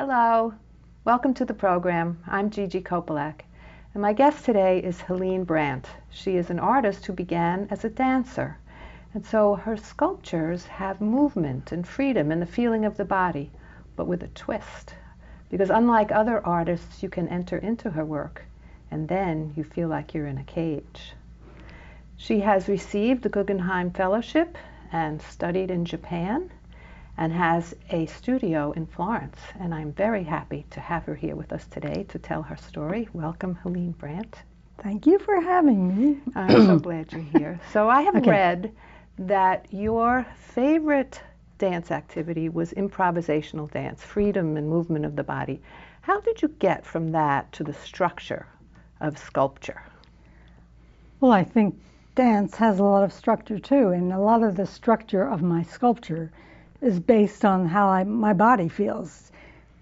Hello, welcome to the program. I'm Gigi Kopelak, and my guest today is Helene Brandt. She is an artist who began as a dancer, and so her sculptures have movement and freedom and the feeling of the body, but with a twist. Because unlike other artists, you can enter into her work, and then you feel like you're in a cage. She has received the Guggenheim Fellowship and studied in Japan, and has a studio in Florence. And I'm very happy to have her here with us today to tell her story. Welcome, Helene Brandt. Thank you for having me. I'm so glad you're here. So I have read that your favorite dance activity was improvisational dance, freedom and movement of the body. How did you get from that to the structure of sculpture? Well, I think dance has a lot of structure too, and a lot of the structure of my sculpture is based on how my body feels.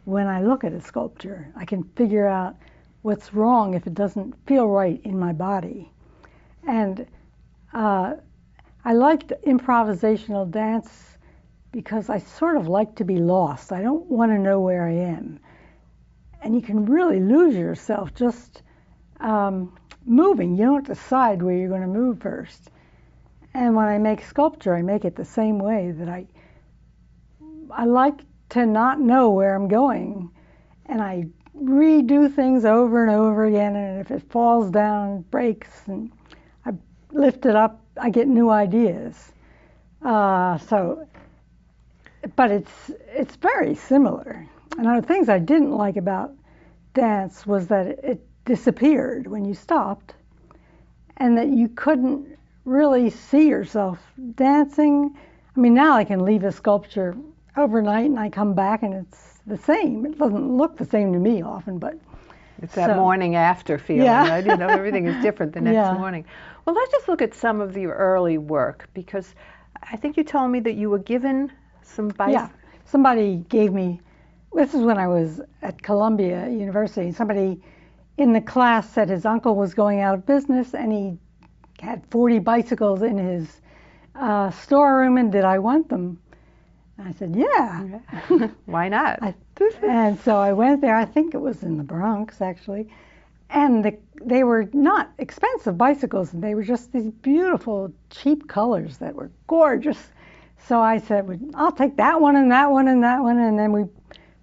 When I look at a sculpture, I can figure out what's wrong if it doesn't feel right in my body. And I liked improvisational dance because I sort of like to be lost. I don't want to know where I am. And you can really lose yourself just moving. You don't decide where you're going to move first. And when I make sculpture, I make it the same way that I like to not know where I'm going, and I redo things over and over again, and if it falls down, it breaks, and I lift it up, I get new ideas. But it's very similar. And the things I didn't like about dance was that it disappeared when you stopped, and that you couldn't really see yourself dancing. I mean, now I can leave a sculpture overnight and I come back and it's the same. It doesn't look the same to me often, but it's that morning after feeling, right? You know, everything is different the next morning. Well, let's just look at some of your early work, because I think you told me that you were given some somebody gave me, this is when I was at Columbia University, somebody in the class said his uncle was going out of business and he had 40 bicycles in his storeroom, and did I want them? I said, yeah. Why not? And so I went there. I think it was in the Bronx, actually. And they were not expensive bicycles. They were just these beautiful, cheap colors that were gorgeous. So I said, well, I'll take that one and that one and that one. And then we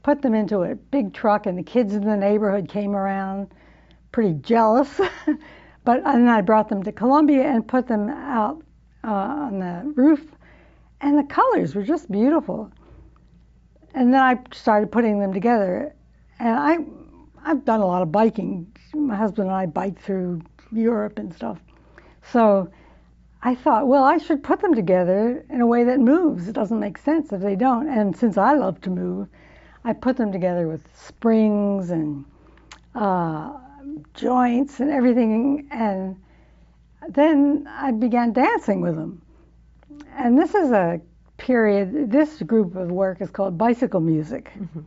put them into a big truck, and the kids in the neighborhood came around pretty jealous. And I brought them to Columbia and put them out on the roof. And the colors were just beautiful. And then I started putting them together. And I've done a lot of biking. My husband and I bike through Europe and stuff. So I thought, well, I should put them together in a way that moves. It doesn't make sense if they don't. And since I love to move, I put them together with springs and joints and everything. And then I began dancing with them. And this is a period, this group of work is called bicycle music. Mm-hmm.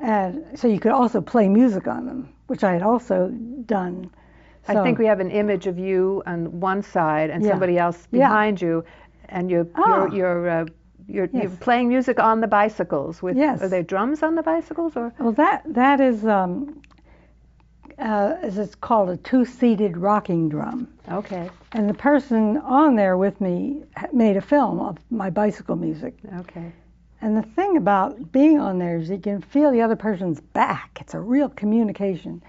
And so you could also play music on them, which I had also done. So, I think we have an image of you on one side and somebody else behind you, and you're playing music on the bicycles. Are there drums on the bicycles, or? Well, that is as it's called, a two-seated rocking drum. Okay. And the person on there with me made a film of my bicycle music. Okay. And the thing about being on there is you can feel the other person's back. It's a real communication.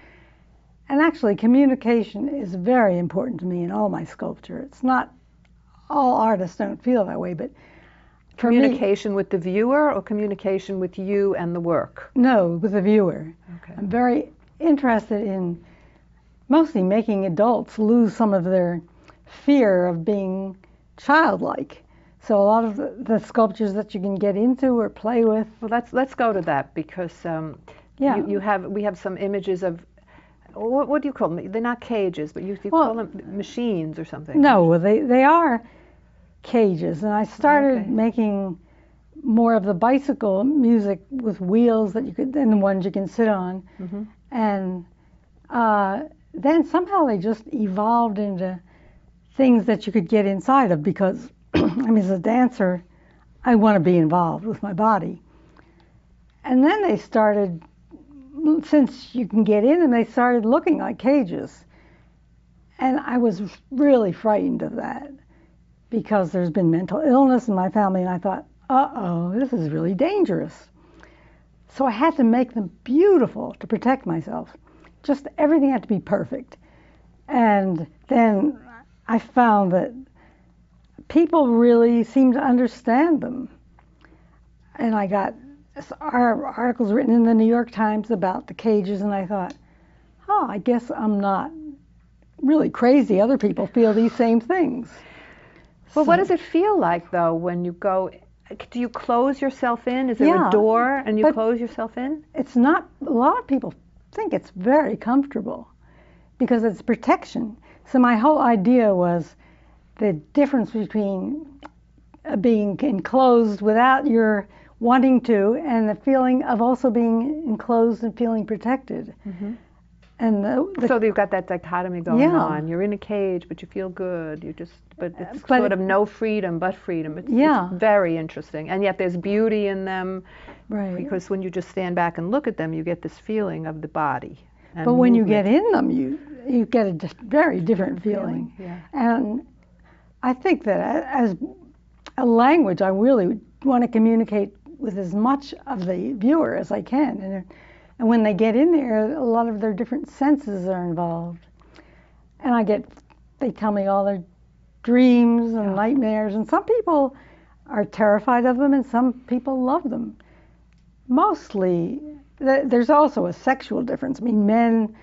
And actually, communication is very important to me in all my sculpture. It's not, all artists don't feel that way, but for communication with the viewer, or communication with you and the work? No, with the viewer. Okay. I'm very interested in mostly making adults lose some of their fear of being childlike. So a lot of the sculptures that you can get into or play with. Well, let's go to that, because we have some images of, what do you call them? They're not cages, but you call them machines or something. No, they are cages, and I started making more of the bicycle music with wheels that you could, and the ones you can sit on. Mm-hmm. And then somehow they just evolved into things that you could get inside of, because I mean, as a dancer, I want to be involved with my body. And then they started, since you can get in them, they started looking like cages. And I was really frightened of that because there's been mental illness in my family, and I thought, uh-oh, this is really dangerous. So I had to make them beautiful to protect myself. Just everything had to be perfect. And then I found that people really seemed to understand them. And I got articles written in the New York Times about the cages, and I thought, oh, I guess I'm not really crazy. Other people feel these same things. Well, what does it feel like, though, when you go? Do you close yourself in? Is there a door and you close yourself in? It's not. A lot of people think it's very comfortable because it's protection. So my whole idea was the difference between being enclosed without your wanting to and the feeling of also being enclosed and feeling protected. Mm-hmm. And so you've got that dichotomy going on. You're in a cage, but you feel good. But it's sort of no freedom, but freedom. It's very interesting. And yet there's beauty in them. Right. Because when you just stand back and look at them, you get this feeling of the body. But when you get in them, you get a very different feeling. Yeah. And I think that as a language, I really want to communicate with as much of the viewer as I can. And when they get in there, a lot of their different senses are involved. And they tell me all their dreams and nightmares. And some people are terrified of them and some people love them. Mostly, there's also a sexual difference. I mean, men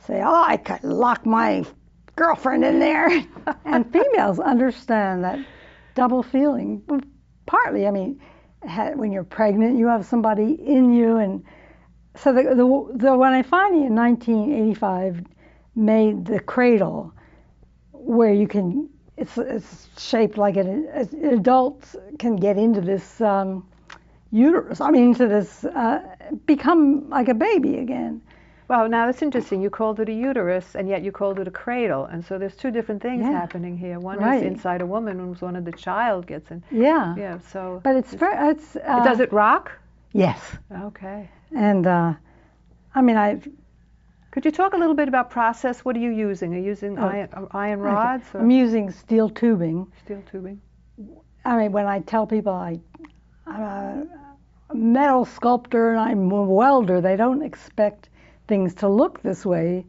say, oh, I could lock my girlfriend in there. And females understand that double feeling. Partly, I mean, when you're pregnant, you have somebody in you. And so when I finally, in 1985, made the cradle, where you can, it's shaped like adults can get into this uterus, into this, become like a baby again. Well, now that's interesting. You called it a uterus, and yet you called it a cradle. And so there's two different things happening here. One is inside a woman, and one of the child gets in. Yeah. Yeah. So. But does it rock? Yes. Okay. And Could you talk a little bit about process? What are you using? Are you using iron rods? Or? I'm using steel tubing. Steel tubing. I mean, when I tell people I'm a metal sculptor and I'm a welder, they don't expect things to look this way.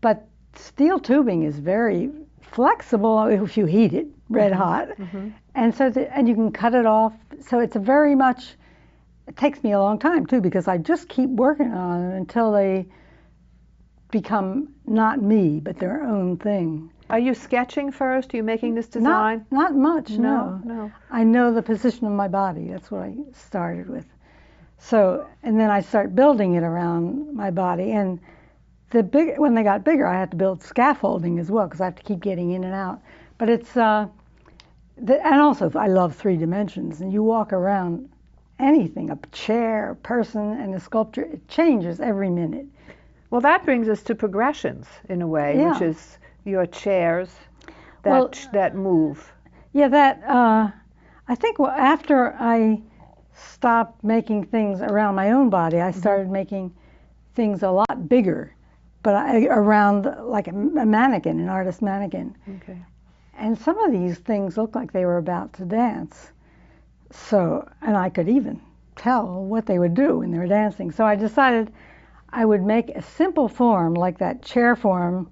But steel tubing is very flexible if you heat it red hot. Mm-hmm. And you can cut it off. So it's it takes me a long time too, because I just keep working on them until they become not me, but their own thing. Are you sketching first? Are you making this design? Not much, no. No. I know the position of my body. That's what I started with. So, and then I start building it around my body. And when they got bigger, I had to build scaffolding as well, because I have to keep getting in and out. But it's, and also I love 3 dimensions. And you walk around anything, a chair, a person, and a sculpture, it changes every minute. Well, that brings us to progressions in a way, which is your chairs that move. Yeah, I think after I stopped making things around my own body, I started making things a lot bigger, but around like a mannequin, an artist mannequin. Okay. And some of these things looked like they were about to dance. So, and I could even tell what they would do when they were dancing. So I decided I would make a simple form like that chair form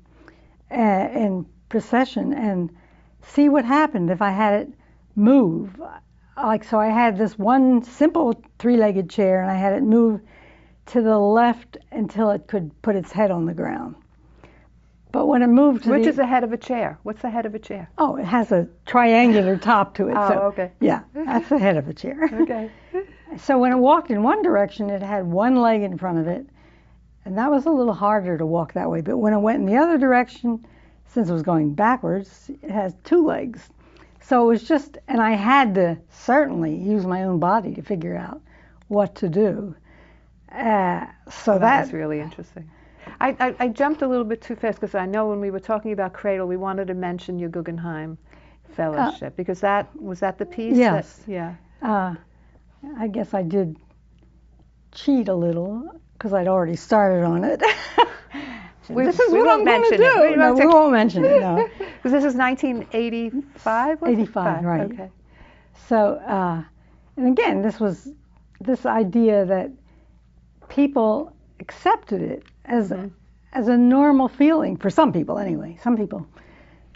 in procession and see what happened if I had it move. So I had this one simple 3-legged chair and I had it move to the left until it could put its head on the ground. But when it moved to Which is the head of a chair? What's the head of a chair? Oh, it has a triangular top to it. Okay. Yeah, that's the head of a chair. Okay. So when it walked in one direction, it had one leg in front of it, and that was a little harder to walk that way. But when it went in the other direction, since it was going backwards, it has 2 legs. So it was just, and I had to certainly use my own body to figure out what to do. That's really interesting. I jumped a little bit too fast because I know when we were talking about Cradle, we wanted to mention your Guggenheim Fellowship because was that the piece? Yes. Yeah. I guess I did cheat a little because I'd already started on it. This is we what I'm won't going to mention it. do. No, we won't mention it. No. Because this is 1985. 85, right. Okay. So, and again, this was this idea that people accepted it as as a normal feeling for some people, anyway. Some people.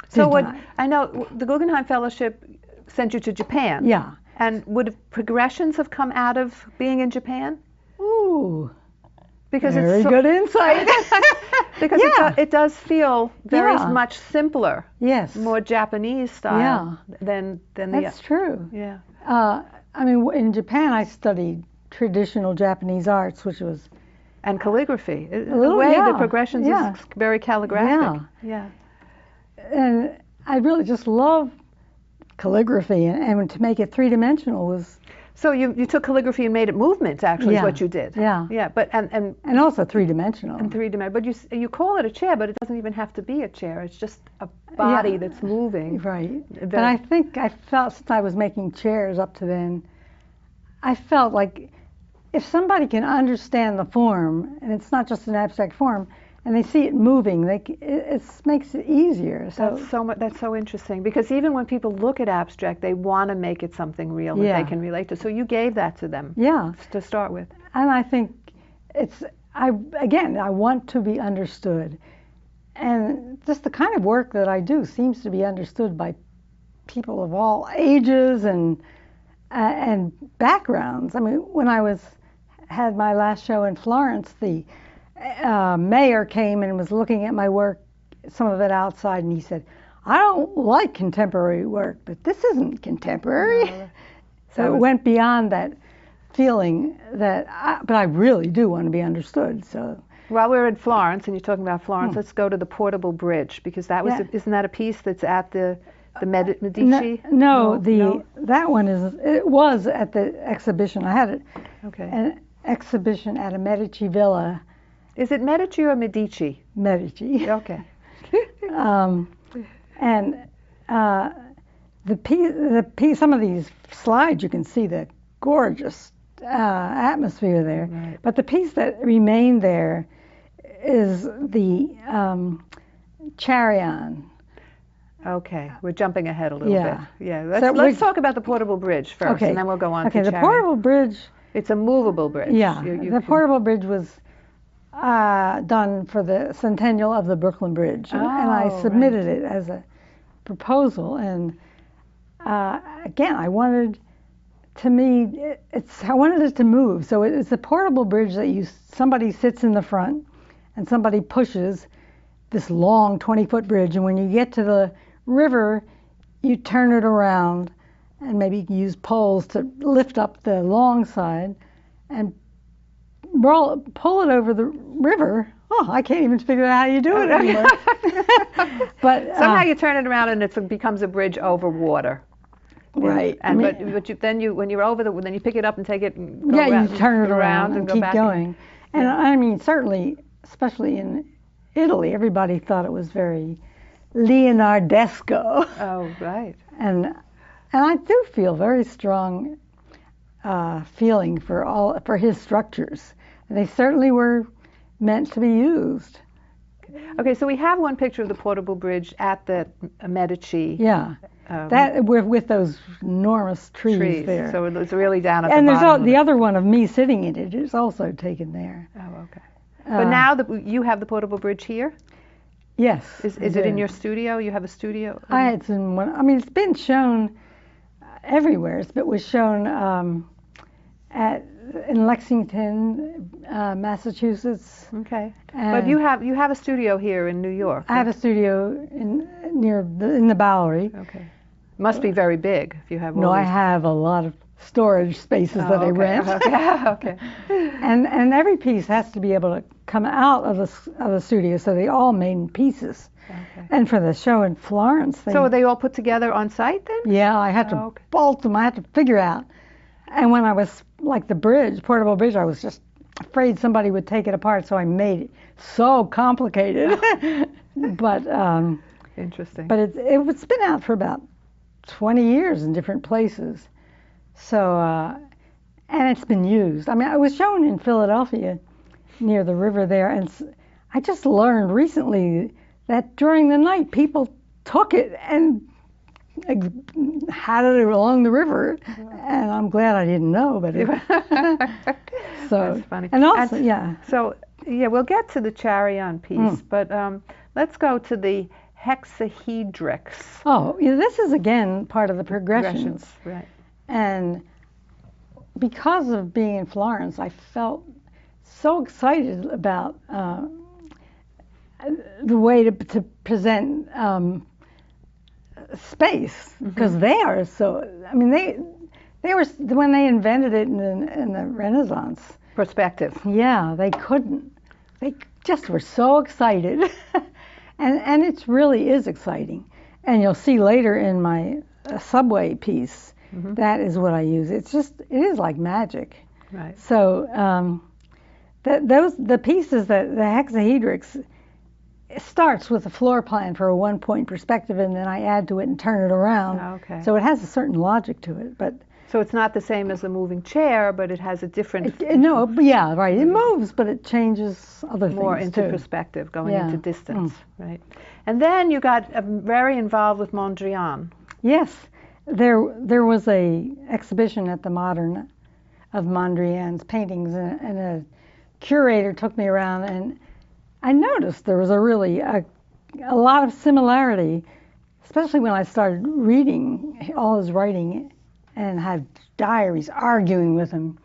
So did what not. I know, the Guggenheim Fellowship sent you to Japan. Yeah. And would progressions have come out of being in Japan? Ooh. Because Very it's so, good insight. because Yeah. it does feel very Yeah. much simpler, Yes. more Japanese style than That's true. yeah. I mean, in Japan, I studied traditional Japanese arts, which was And calligraphy. In a little- way, the yeah, progressions yeah. is very calligraphic. Yeah. and I really just love calligraphy, and to make it three-dimensional was, So you took calligraphy and made it movements, actually, is Yeah. what you did. Yeah. Yeah, but and and also three-dimensional. three-dimensional. But you call it a chair, but it doesn't even have to be a chair. It's just a body Yeah. that's moving. Right. The- And I think I felt, since I was making chairs up to then, I felt like if somebody can understand the form, and it's not just an abstract form, and they see it moving, it makes it easier. So That's so interesting, because even when people look at abstract, they want to make it something real that Yeah. they can relate to. So you gave that to them yeah, to start with. and I think I want to be understood, and just the kind of work that I do seems to be understood by people of all ages and backgrounds. I mean, when I had my last show in Florence, the mayor came and was looking at my work, some of it outside, and he said, "I don't like contemporary work, but this isn't contemporary." So it went beyond that feeling but I really do want to be understood. So While we're in Florence, and you're talking about Florence, let's go to the Portable Bridge, because that was Yeah. isn't that a piece that's at the Medici? no, No? that one it was at the exhibition. I had it Okay. an exhibition at a Medici villa. Is it Medici or Medici? Medici. Okay. And the piece, some of these slides, you can see the gorgeous atmosphere there. Right. But the piece that remained there is the Charion. Okay, we're jumping ahead a little Yeah. bit. Yeah, So let's talk about the Portable Bridge first, Okay. and then we'll go on Okay, to the Chariot. portable bridge. It's a movable bridge. Yeah, You the can- portable bridge was done for the centennial of the Brooklyn Bridge, and I Oh, submitted it as a proposal. And again, I wanted I wanted it to move. So it's a portable bridge that somebody sits in the front, and somebody pushes this long 20-foot bridge, and when you get to the river, you turn it around and maybe use poles to lift up the long side and pull it over the river. Oh, I can't even figure out how you do it anymore. But Somehow you turn it around and it becomes a bridge over water. right. And I mean, but when you're over then you pick it up and take it and go yeah, around, you turn it around and go keep back going. And yeah. I mean, certainly, especially in Italy, everybody thought it was very Leonardesco. Oh, right. And I do feel very strong feeling for his structures. They certainly were meant to be used. Okay, so we have one picture of the portable bridge at the Medici Yeah, that with those enormous trees there. So it's really down at And the there's bottom. the other one of me sitting in it is also taken there. Oh, okay. But now you have the portable bridge here? Yes. Is I it in do. your studio? You have a studio? It's in one. I mean, it's been shown everywhere. It was shown in Lexington, Massachusetts. Okay. But you have a studio here in New York. I have a studio in the Bowery. Okay. Must be very big if you have all No, I these- have a lot of storage spaces that I okay. rent. Okay. And every piece has to be able to come out of the studio, so they all made pieces. Okay. And for the show in Florence, So are they all put together on site then? yeah, I had to Oh, okay. bolt them. I had to figure out. And when I was like the portable bridge, I was just afraid somebody would take it apart, so I made it so complicated. But Interesting. it's been out for about 20 years in different places. So and it's been used. I mean, I was shown in Philadelphia near the river there, and I just learned recently that during the night people took it and had it along the river, and I'm glad I didn't know, but so that's funny. And also, yeah. So yeah, we'll get to the Charion piece, but let's go to the hexahedrix. Oh, yeah, this is again part of the progressions. Right. And because of being in Florence, I felt so excited about the way to present space, because they are so. I mean, they were when they invented it in the Renaissance. Perspective. Yeah, they couldn't. They just were so excited, and it really is exciting. And you'll see later in my subway piece. That is what I use. It is like magic. Right. So the pieces that the hexahedrix, it starts with a floor plan for a 1-point perspective, and then I add to it and turn it around. Oh, okay. So it has a certain logic to it, but. So it's not the same as a moving chair, but it has a different. No, yeah, right. It moves, but it changes other things more into too. Perspective, going into distance, right? And then you got very involved with Mondrian. Yes. There was a exhibition at the Modern of Mondrian's paintings, and a curator took me around, and I noticed there was a lot of similarity, especially when I started reading all his writing and had diaries arguing with him.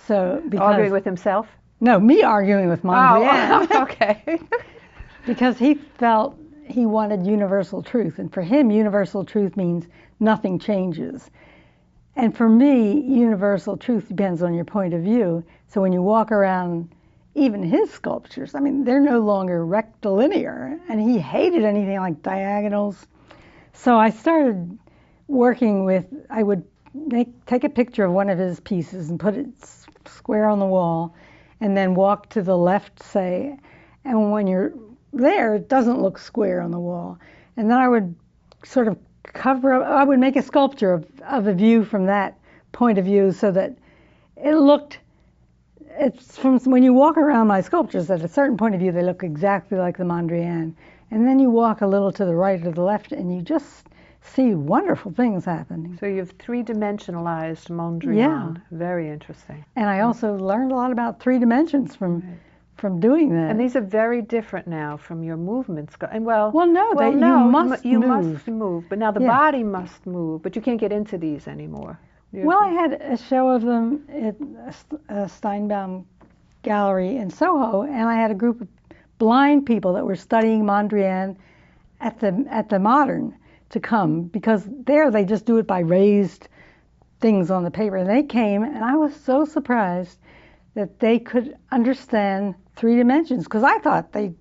So arguing with himself? No, me arguing with Mondrian. Oh, okay. Because he felt he wanted universal truth, and for him, universal truth means nothing changes. And for me, universal truth depends on your point of view. So when you walk around, even his sculptures, I mean, they're no longer rectilinear, and he hated anything like diagonals. So I started working with, I would take a picture of one of his pieces and put it square on the wall, and then walk to the left, say, and when you're there, it doesn't look square on the wall. And then I would sort of cover up, I would make a sculpture of a view from that point of view, so that it looked, it's from when you walk around my sculptures at a certain point of view, they look exactly like the Mondrian. And then you walk a little to the right or the left, and you just see wonderful things happening. So you've three-dimensionalized Mondrian. Yeah. Very interesting. And I also learned a lot about 3 dimensions from doing that. And these are very different now from your movements. And you must move. But now the body must move. But you can't get into these anymore. Well, I had a show of them at a Steinbaum gallery in Soho, and I had a group of blind people that were studying Mondrian at the Modern to come, because there they just do it by raised things on the paper. And they came, and I was so surprised that they could understand 3 dimensions, because I thought they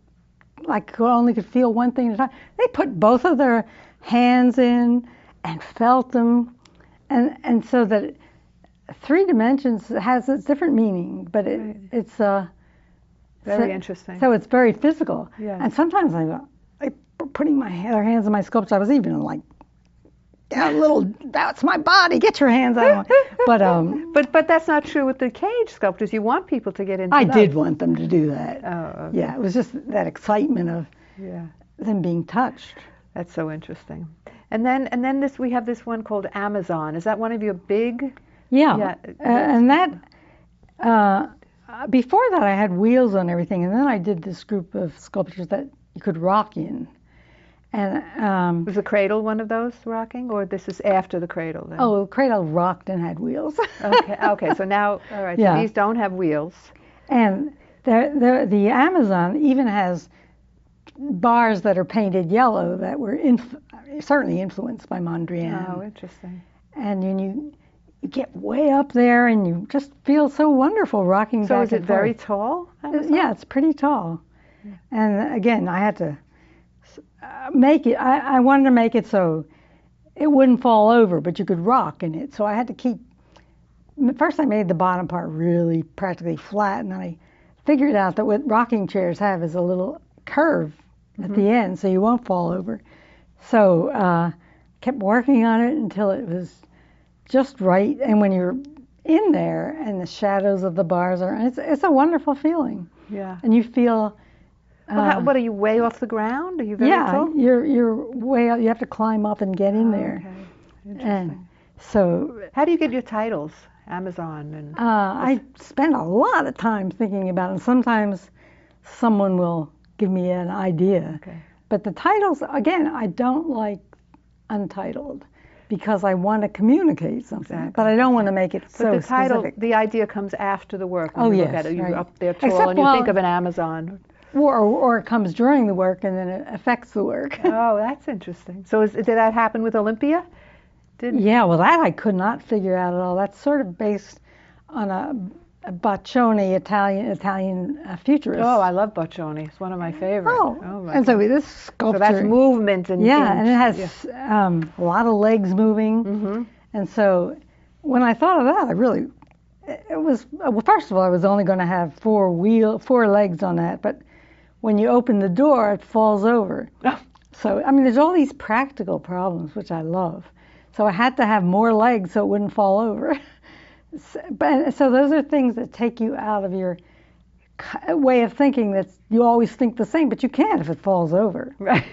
only could feel one thing at a time. They put both of their hands in and felt them, and so that 3 dimensions has a different meaning, but it's very interesting. So it's very physical. Yeah. And sometimes I putting their hands in my sculpture, I was even like, that's my body, get your hands out. But that's not true with the cage sculptures. You want people to get into I did want them to do that. Oh, okay. Yeah, it was just that excitement of them being touched. That's so interesting. And then we have this one called Amazon. Is that one of your big? Yeah. And that before that I had wheels on everything, and then I did this group of sculptures that you could rock in. And was the cradle one of those rocking, or this is after the cradle then? Oh, the cradle rocked and had wheels. Okay. So now, all right. So these don't have wheels. And the Amazon even has bars that are painted yellow that were certainly influenced by Mondrian. Oh, interesting. And you get way up there, and you just feel so wonderful rocking back and forth. So is it very tall? Yeah, it's pretty tall. Yeah. And again, I had to make it, I wanted to make it so it wouldn't fall over, but you could rock in it. So I had to first I made the bottom part really practically flat, and then I figured out that what rocking chairs have is a little curve at the end, so you won't fall over. So kept working on it until it was just right. And when you're in there, and the shadows of the bars are. It's a wonderful feeling, Yeah. and you feel. What are you, way off the ground? Are you very Yeah, tall? you're way out. You have to climb up and get in there. Okay. And Interesting. so How do you get your titles? Amazon and I spend a lot of time thinking about it. And sometimes someone will give me an idea. okay. But the titles, again, I don't like untitled because I want to communicate something, Exactly. but I don't want to make it But so the title, specific. the idea comes after the work. When Oh, you look yes, at it, you're right. up there tall, Except and you while- think of an Amazon. Or it comes during the work and then it affects the work. Oh, that's interesting. So did that happen with Olympia? Yeah, well, that I could not figure out at all. That's sort of based on a Boccioni Italian futurist. Oh, I love Boccioni. It's one of my favorites. Oh, my and so God. this sculpture. So that's movement and Yeah, and it has a lot of legs moving. Mm-hmm. And so when I thought of that, it was, well, first of all, I was only going to have four legs on that, but when you open the door, it falls over. Oh. So, I mean, there's all these practical problems, which I love. So I had to have more legs so it wouldn't fall over. So those are things that take you out of your way of thinking that you always think the same, but you can't if it falls over. Right.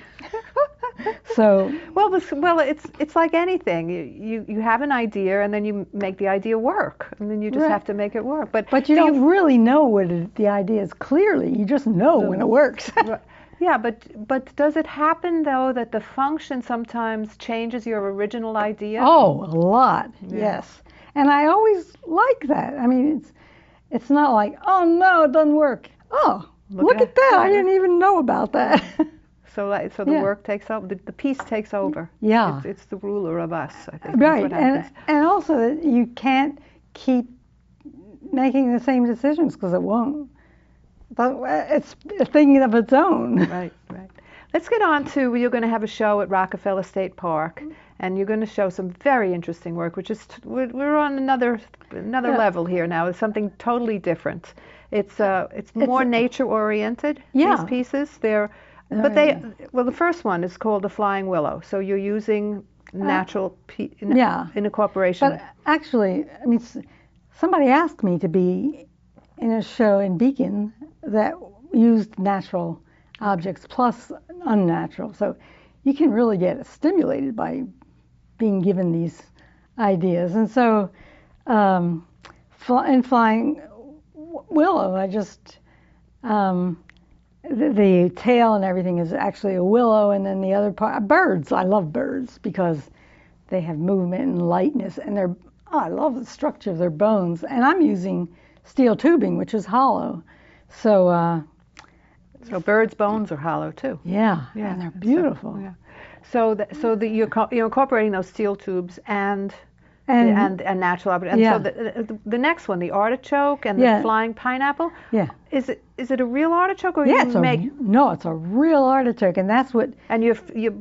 So well, it's like anything. You have an idea, and then you make the idea work, and then you just Right. have to make it work. But you don't really know what the idea is clearly. You just know when it works. Yeah, but does it happen though that the function sometimes changes your original idea? Oh, a lot. Yeah. Yes. And I always like that. I mean, it's not like, oh no, it doesn't work. Oh, look at that. I didn't even know about that. So the Yeah. work takes over. The piece takes over. Yeah. It's the ruler of us. I think. Right. That's what happens. And also that you can't keep making the same decisions because it won't. But it's a thing of its own. Right. Let's get on to, you're going to have a show at Rockefeller State Park, and you're going to show some very interesting work, which is, we're on another level here now. It's something totally different. It's more nature oriented, Yeah. these pieces. But the first one is called the Flying Willow. So you're using natural Yeah. incorporation. But actually, I mean, somebody asked me to be in a show in Beacon that used natural objects plus unnatural. So you can really get stimulated by being given these ideas. And so in Flying Willow, I just, the tail and everything is actually a willow, and then the other part, birds. I love birds because they have movement and lightness, and I love the structure of their bones. And I'm using steel tubing, which is hollow. So birds' bones are hollow too. yeah, and they're beautiful. So you're incorporating those steel tubes and natural objects. And Yeah. so the next one, the artichoke and the flying pineapple. Yeah. Is it a real artichoke, or Yeah, it's a real artichoke, and that's what. And you're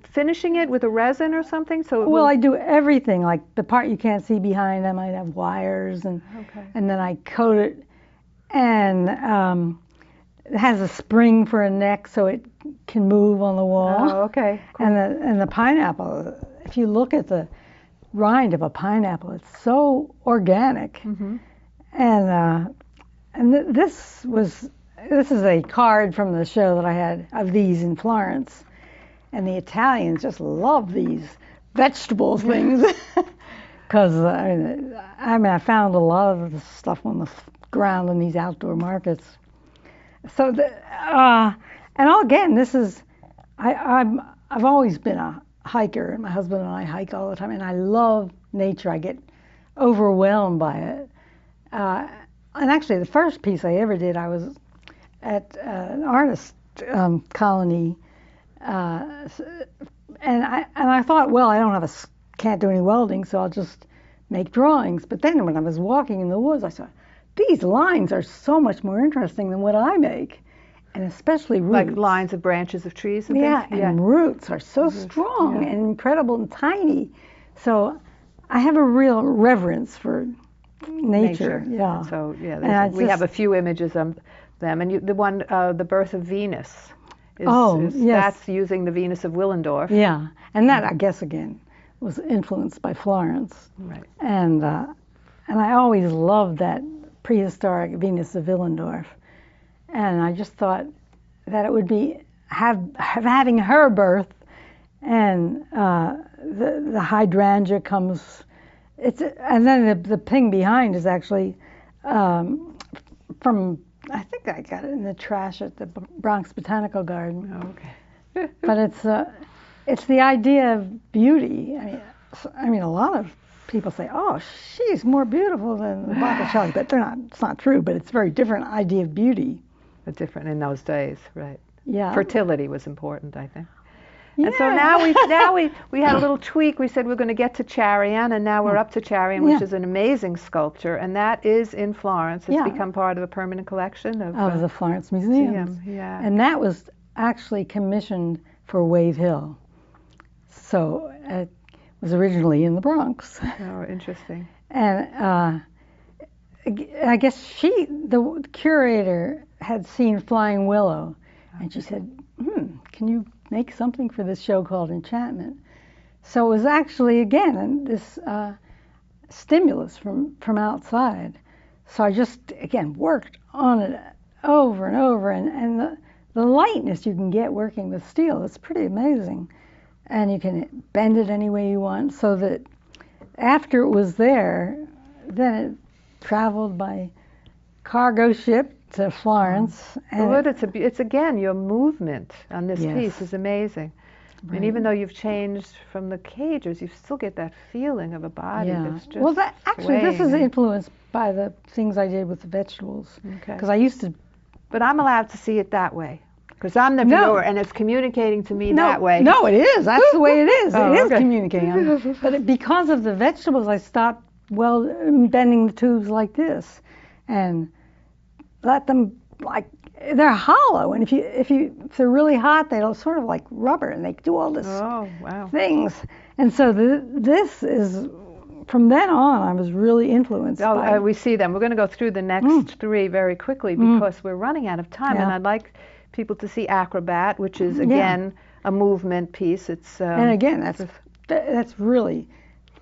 finishing it with a resin or something? Well, I do everything. Like the part you can't see behind, I might have wires, and then I coat it, and it has a spring for a neck so it can move on the wall. Oh, okay. Cool. And the pineapple, if you look at the rind of a pineapple, it's so organic. Mm-hmm. And this is a card from the show that I had of these in Florence, and the Italians just love these vegetable things because I found a lot of the stuff on the ground in these outdoor markets. So again, this is I've always been a hiker, and my husband and I hike all the time, and I love nature. I get overwhelmed by it. And actually, the first piece I ever did, I was at an artist colony, and I thought, well, can't do any welding, so I'll just make drawings. But then when I was walking in the woods, I thought, these lines are so much more interesting than what I make, and especially roots. Like lines of branches of trees and things? And roots are so strong and incredible and tiny. So I have a real reverence for nature. Yeah. So we have a few images of them, and the one, the Birth of Venus. That's using the Venus of Willendorf. Yeah, and that I guess again was influenced by Florence. Right. And and I always loved that prehistoric Venus of Willendorf. And I just thought that it would be having her birth, and the hydrangea comes. And then the thing behind is actually from, I think I got it in the trash at the Bronx Botanical Garden. Oh, okay. But it's the idea of beauty. I mean, a lot of people say, "Oh, she's more beautiful than the Botticelli," but it's not true. But it's a very different idea of beauty. But different in those days, right? Yeah. Fertility was important, I think. Yeah. And so now we had a little tweak. We said we're going to get to Charian, and now we're up to Charian, which is an amazing sculpture, and that is in Florence. It's become part of a permanent collection of the Florence Museum. Yeah. And that was actually commissioned for Wave Hill. So it was originally in the Bronx. Oh, interesting. And I guess the curator, had seen Flying Willow, and she said, can you make something for this show called Enchantment? So it was actually, again, this stimulus from outside. So I just, again, worked on it over and over, and the lightness you can get working with steel, it's pretty amazing. And you can bend it any way you want, so that after it was there, then it traveled by cargo ship to Florence. And it's again, your movement on this piece is amazing. Right. And even though you've changed from the cages, you still get that feeling of a body that's just this is influenced by the things I did with the vegetables. Okay. Because I used to... But I'm allowed to see it that way. Because I'm the viewer, and it's communicating to me that way. No, it is. That's the way it is. Oh, it is communicating. But because of the vegetables, I stopped bending the tubes like this, and let them, like, they're hollow, and if they're really hot, they'll sort of like rubber, and they do all this things. And so this is, from then on, I was really influenced by we see them. We're going to go through the next three very quickly because we're running out of time, and I'd like people to see Acrobat, which is again a movement piece. It's and again, that's really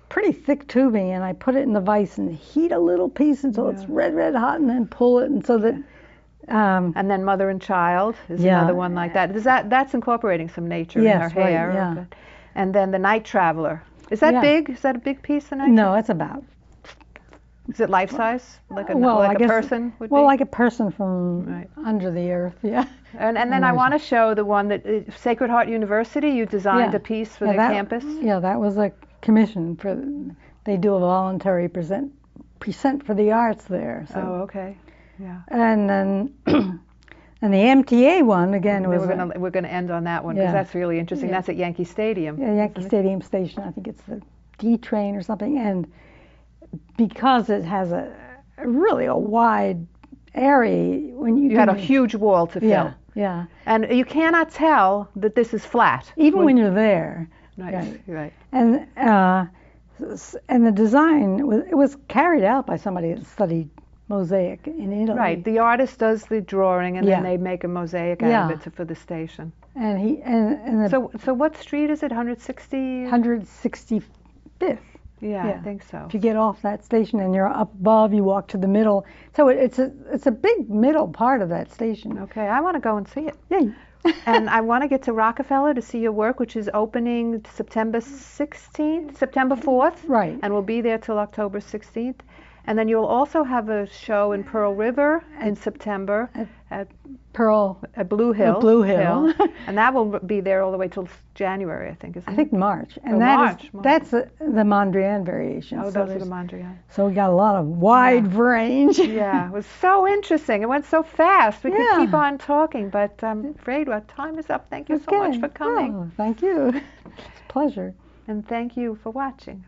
pretty thick tubing, and I put it in the vise and heat a little piece until it's red hot, and then pull it, and so that. And then Mother and Child is another one like that. That's incorporating some nature in her hair. Right, yeah. And then the Night Traveler. Is that big? Is that a big piece of Night Traveler? No, it's about. Is it life size? Like a person would be? Well, like a person from under the earth, And then I want to show the one that Sacred Heart University, you designed a piece for their campus. Yeah, that was a commission they do a voluntary present for the arts there. So. Oh, okay. Yeah. And then and the MTA one again was. We're going to end on that one because that's really interesting. That's at Yankee Stadium. Yeah, Yankee Stadium Station. I think it's the D train or something, and because it has a wide area, when you had a huge wall to fill. Yeah. And you cannot tell that this is flat. Even when you're there. Right. And the design was carried out by somebody that studied mosaic in Italy. Right. The artist does the drawing, and then they make a mosaic out of it for the station. And so what street is it? 165th. Yeah, I think so. If you get off that station and you're up above, you walk to the middle. So it's a big middle part of that station. Okay, I want to go and see it. Yeah. And I want to get to Rockefeller to see your work, which is opening September 4th. Right. And we'll be there till October 16th. And then you'll also have a show in Pearl River in September at Blue Hill. Blue Hill. And that will be there all the way till January, I think, isn't it? I think March. And March. That's the Mondrian variation. Oh, those are the Mondrian. So we got a lot of wide range. Yeah, it was so interesting. It went so fast. We could keep on talking, but I'm afraid our time is up. Thank you so much for coming. Oh, thank you. It's a pleasure. And thank you for watching.